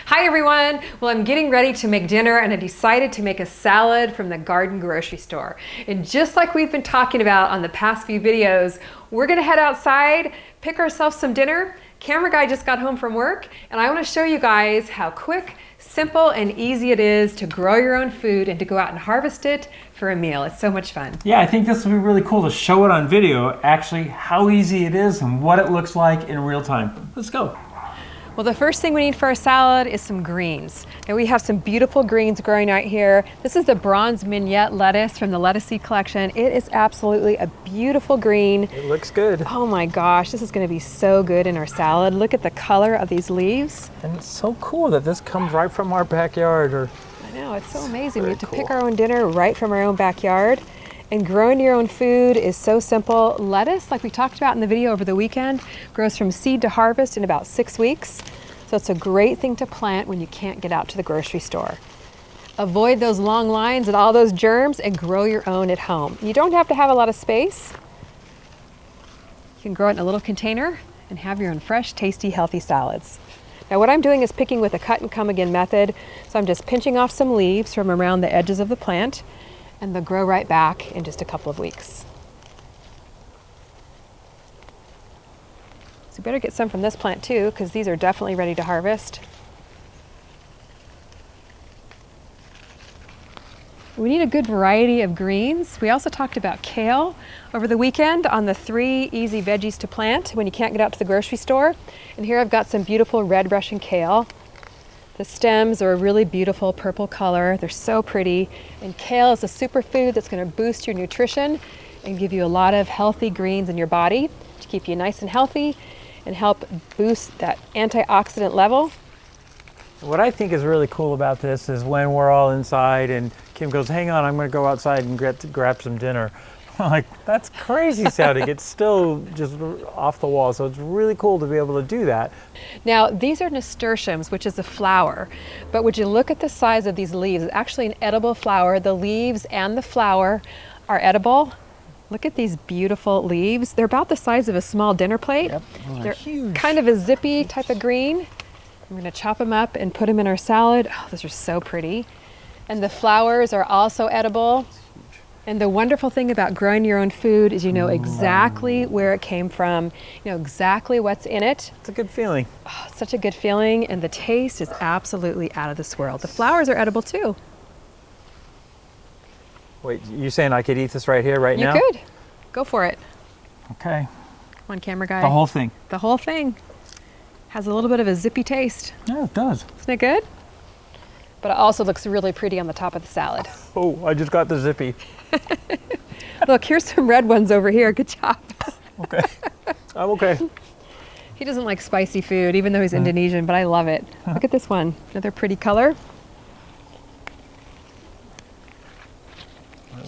Hi everyone! Well, I'm getting ready to make dinner and I decided to make a salad from the garden grocery store. And just like we've been talking about on the past few videos, we're gonna head outside, pick ourselves some dinner. Camera guy just got home from work and I want to show you guys how quick, simple, and easy it is to grow your own food and to go out and harvest it for a meal. It's so much fun. Yeah, I think this will be really cool to show it on video, actually how easy it is and what it looks like in real time. Let's go. Well, the first thing we need for our salad is some greens. And we have some beautiful greens growing out here. This is the bronze Minya lettuce from the lettuce seed collection. It is absolutely a beautiful green. It looks good. Oh my gosh, this is gonna be so good in our salad. Look at the color of these leaves. And it's so cool that this comes right from our backyard. I know, it's so amazing. We get to pick our own dinner right from our own backyard. And growing your own food is so simple. Lettuce, like we talked about in the video over the weekend, grows from seed to harvest in about 6 weeks. So it's a great thing to plant when you can't get out to the grocery store. Avoid those long lines and all those germs and grow your own at home. You don't have to have a lot of space. You can grow it in a little container and have your own fresh, tasty, healthy salads. Now what I'm doing is picking with a cut and come again method. So I'm just pinching off some leaves from around the edges of the plant, and they'll grow right back in just a couple of weeks. So you better get some from this plant too, because these are definitely ready to harvest. We need a good variety of greens. We also talked about kale over the weekend on the 3 easy veggies to plant when you can't get out to the grocery store. And here I've got some beautiful red Russian kale. The stems are a really beautiful purple color. They're so pretty. And kale is a superfood that's going to boost your nutrition and give you a lot of healthy greens in your body to keep you nice and healthy and help boost that antioxidant level. What I think is really cool about this is when we're all inside and Kim goes, hang on, I'm going to go outside and grab some dinner. I'm like, that's crazy sounding. It's still just off the wall. So it's really cool to be able to do that. Now, these are nasturtiums, which is a flower. But would you look at the size of these leaves? It's actually an edible flower. The leaves and the flower are edible. Look at these beautiful leaves. They're about the size of a small dinner plate. Yep, they're huge. Kind of a zippy type of green. I'm going to chop them up and put them in our salad. Oh, those are so pretty. And the flowers are also edible. And the wonderful thing about growing your own food is you know exactly where it came from, you know exactly what's in it. It's a good feeling. Oh, it's such a good feeling, and the taste is absolutely out of this world. The flowers are edible too. Wait, you saying I could eat this right here, right now? You could. Go for it. Okay. Come on, camera guy. The whole thing. The whole thing. Has a little bit of a zippy taste. Yeah, it does. Isn't it good? But it also looks really pretty on the top of the salad. Oh, I just got the zippy. Look, here's some red ones over here. Good job. Okay. I'm okay. He doesn't like spicy food, even though he's Indonesian, but I love it. Look at this one. Another pretty color.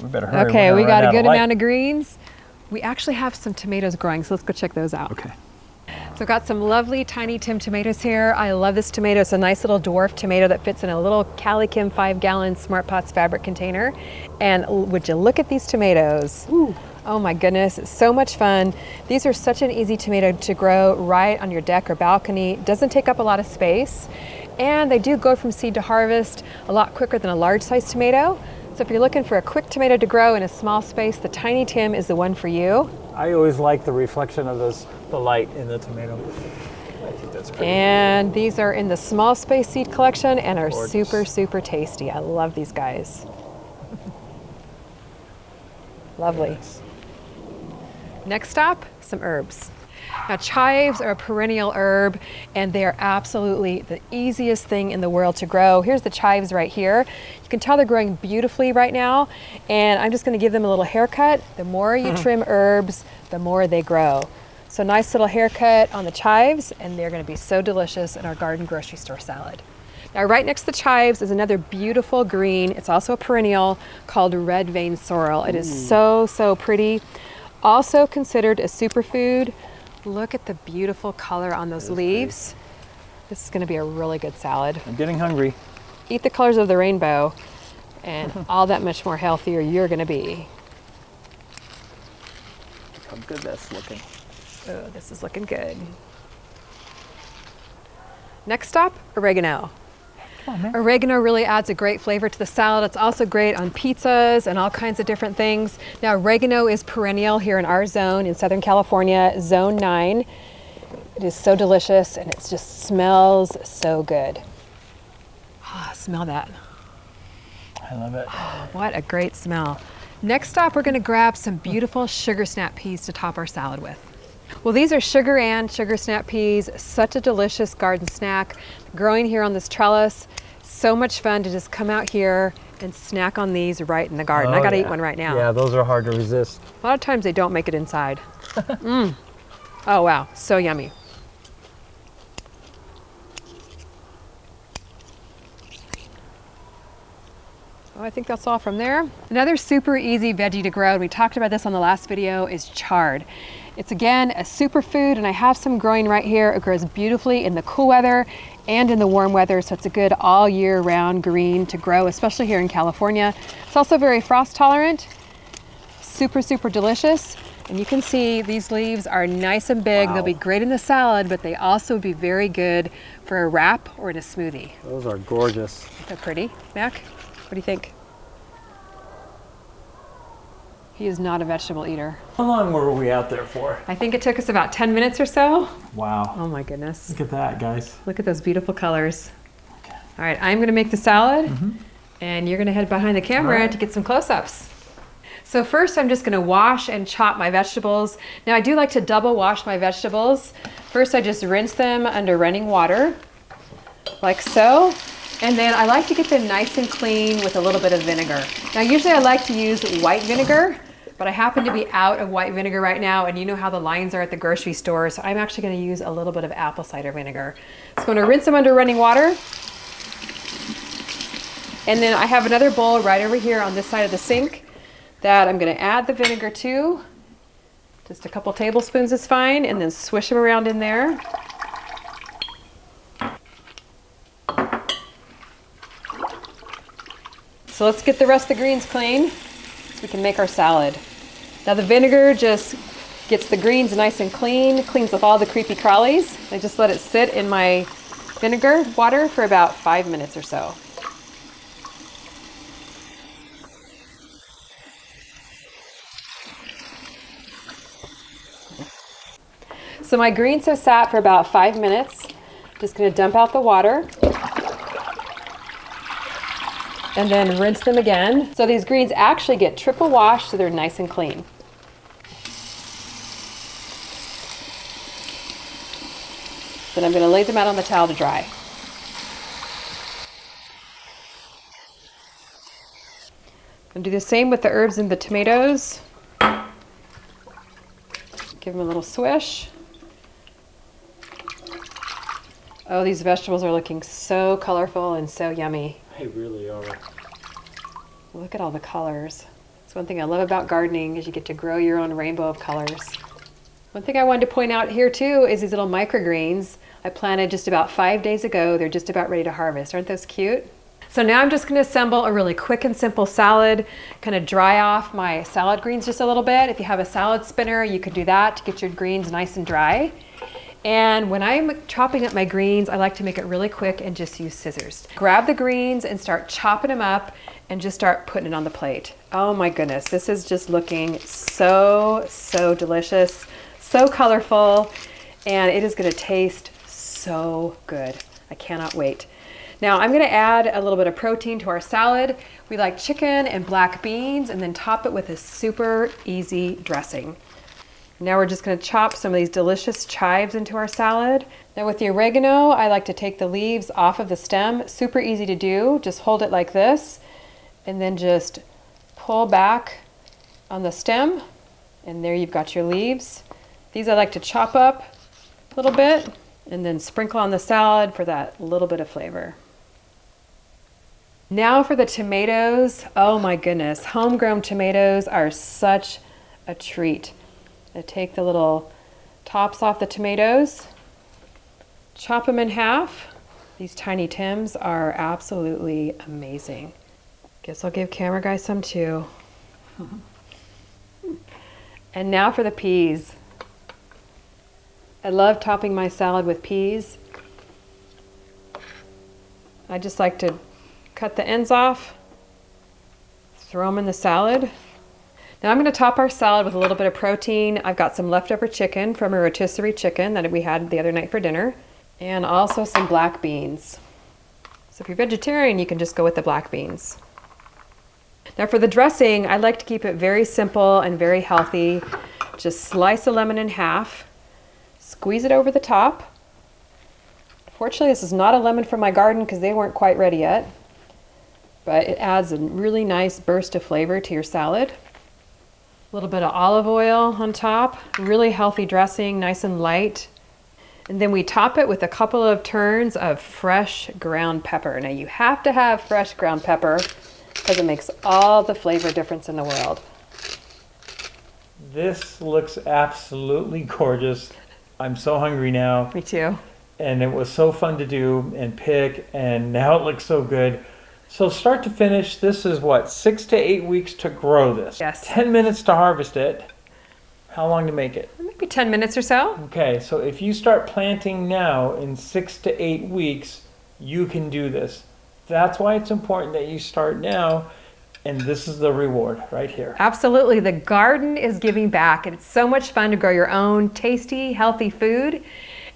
We better hurry. Okay, we got a good amount of greens. We actually have some tomatoes growing, so let's go check those out. Okay. So I've got some lovely tiny Tim tomatoes here. I love this tomato. It's a nice little dwarf tomato that fits in a little Cali Kim 5-gallon Smart Pots fabric container. And would you look at these tomatoes? Ooh. Oh my goodness, it's so much fun. These are such an easy tomato to grow right on your deck or balcony. It doesn't take up a lot of space. And they do go from seed to harvest a lot quicker than a large sized tomato. So if you're looking for a quick tomato to grow in a small space, the Tiny Tim is the one for you. I always like the reflection of the light in the tomato. I think that's pretty And these are in the small space seed collection and are gorgeous. super, super tasty. I love these guys. Lovely. Nice. Next stop, some herbs. Now chives are a perennial herb and they are absolutely the easiest thing in the world to grow. Here's the chives right here. You can tell they're growing beautifully right now, and I'm just going to give them a little haircut. The more you trim herbs, the more they grow. So nice little haircut on the chives, and they're going to be so delicious in our garden grocery store salad. Now right next to the chives is another beautiful green. It's also a perennial called red vein sorrel. It is so, so pretty. Also considered a superfood. Look at the beautiful color on those leaves. Pretty. This is going to be a really good salad. I'm getting hungry. Eat the colors of the rainbow and all that much more healthier you're going to be. Look how good that's looking. Oh, this is looking good. Next stop, oregano. Come on, man. Oregano really adds a great flavor to the salad. It's also great on pizzas and all kinds of different things. Now, oregano is perennial here in our zone in Southern California, Zone 9. It is so delicious and it just smells so good. Ah, smell that. I love it. What a great smell. Next stop, we're gonna grab some beautiful sugar snap peas to top our salad with. Well, these are sugar snap peas, such a delicious garden snack. Growing here on this trellis, so much fun to just come out here and snack on these right in the garden. I gotta eat one right now. Yeah, those are hard to resist. A lot of times they don't make it inside. Oh wow, so yummy. Oh, I think that's all from there. Another super easy veggie to grow, and we talked about this on the last video, is chard. It's again a superfood, and I have some growing right here. It grows beautifully in the cool weather and in the warm weather, so it's a good all year round green to grow, especially here in California. It's also very frost tolerant, super, super delicious. And you can see these leaves are nice and big. Wow. They'll be great in the salad, but they also would be very good for a wrap or in a smoothie. Those are gorgeous. Isn't that pretty, Mac? What do you think? He is not a vegetable eater. How long were we out there for? I think it took us about 10 minutes or so. Wow. Oh my goodness. Look at that, guys. Look at those beautiful colors. Okay. All right, I'm gonna make the salad and you're gonna head behind the camera to get some close-ups. So first I'm just gonna wash and chop my vegetables. Now I do like to double wash my vegetables. First I just rinse them under running water, like so. And then I like to get them nice and clean with a little bit of vinegar. Now usually I like to use white vinegar, but I happen to be out of white vinegar right now, and you know how the lines are at the grocery store, so I'm actually gonna use a little bit of apple cider vinegar. So I'm gonna rinse them under running water. And then I have another bowl right over here on this side of the sink that I'm gonna add the vinegar to. Just a couple tablespoons is fine, and then swish them around in there. So let's get the rest of the greens clean so we can make our salad. Now the vinegar just gets the greens nice and clean, cleans up all the creepy crawlies. I just let it sit in my vinegar water for about 5 minutes or so. So my greens have sat for about 5 minutes. Just gonna dump out the water. And then rinse them again. So these greens actually get triple washed so they're nice and clean. Then I'm gonna lay them out on the towel to dry. And do the same with the herbs and the tomatoes. Give them a little swish. Oh, these vegetables are looking so colorful and so yummy. They really are. Look at all the colors. It's one thing I love about gardening is you get to grow your own rainbow of colors. One thing I wanted to point out here too is these little microgreens I planted just about 5 days ago. They're just about ready to harvest. Aren't those cute? So now I'm just gonna assemble a really quick and simple salad, kind of dry off my salad greens just a little bit. If you have a salad spinner, you could do that to get your greens nice and dry. And when I'm chopping up my greens, I like to make it really quick and just use scissors. Grab the greens and start chopping them up and just start putting it on the plate. Oh my goodness, this is just looking so, so delicious, so colorful, and it is gonna taste so good. I cannot wait. Now I'm gonna add a little bit of protein to our salad. We like chicken and black beans, and then top it with a super easy dressing. Now we're just gonna chop some of these delicious chives into our salad. Now with the oregano, I like to take the leaves off of the stem. Super easy to do. Just hold it like this and then just pull back on the stem, and there you've got your leaves. These I like to chop up a little bit and then sprinkle on the salad for that little bit of flavor. Now for the tomatoes. Oh my goodness, homegrown tomatoes are such a treat. I take the little tops off the tomatoes, chop them in half. These tiny Tims are absolutely amazing. Guess I'll give CameraGuy some too. And now for the peas. I love topping my salad with peas. I just like to cut the ends off, throw them in the salad. Now I'm going to top our salad with a little bit of protein. I've got some leftover chicken from a rotisserie chicken that we had the other night for dinner, and also some black beans. So if you're vegetarian, you can just go with the black beans. Now for the dressing, I like to keep it very simple and very healthy. Just slice a lemon in half, squeeze it over the top. Fortunately, this is not a lemon from my garden because they weren't quite ready yet, but it adds a really nice burst of flavor to your salad. A little bit of olive oil on top, really healthy dressing, nice and light. And then we top it with a couple of turns of fresh ground pepper. Now you have to have fresh ground pepper because it makes all the flavor difference in the world. This looks absolutely gorgeous. I'm so hungry now. Me too. And it was so fun to do and pick, and now it looks so good. So start to finish, this is what, 6 to 8 weeks to grow this? Yes. 10 minutes to harvest it. How long to make it? Maybe 10 minutes or so. Okay, so if you start planting now in 6 to 8 weeks, you can do this. That's why it's important that you start now, and this is the reward right here. Absolutely, the garden is giving back, and it's so much fun to grow your own tasty, healthy food.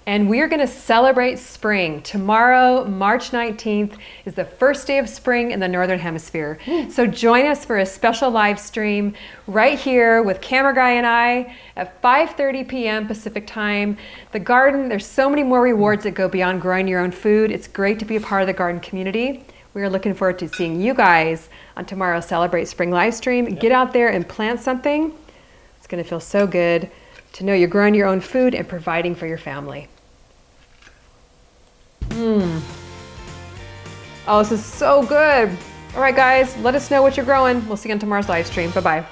And we are going to celebrate spring. Tomorrow, March 19th, is the first day of spring in the Northern Hemisphere. So join us for a special live stream right here with CameraGuy and I at 5:30 p.m. Pacific time. The garden, there's so many more rewards that go beyond growing your own food. It's great to be a part of the garden community. We are looking forward to seeing you guys on tomorrow's Celebrate Spring live stream. Get out there and plant something. It's going to feel so good to know you're growing your own food and providing for your family. Oh, this is so good. All right, guys, let us know what you're growing. We'll see you on tomorrow's live stream. Bye-bye.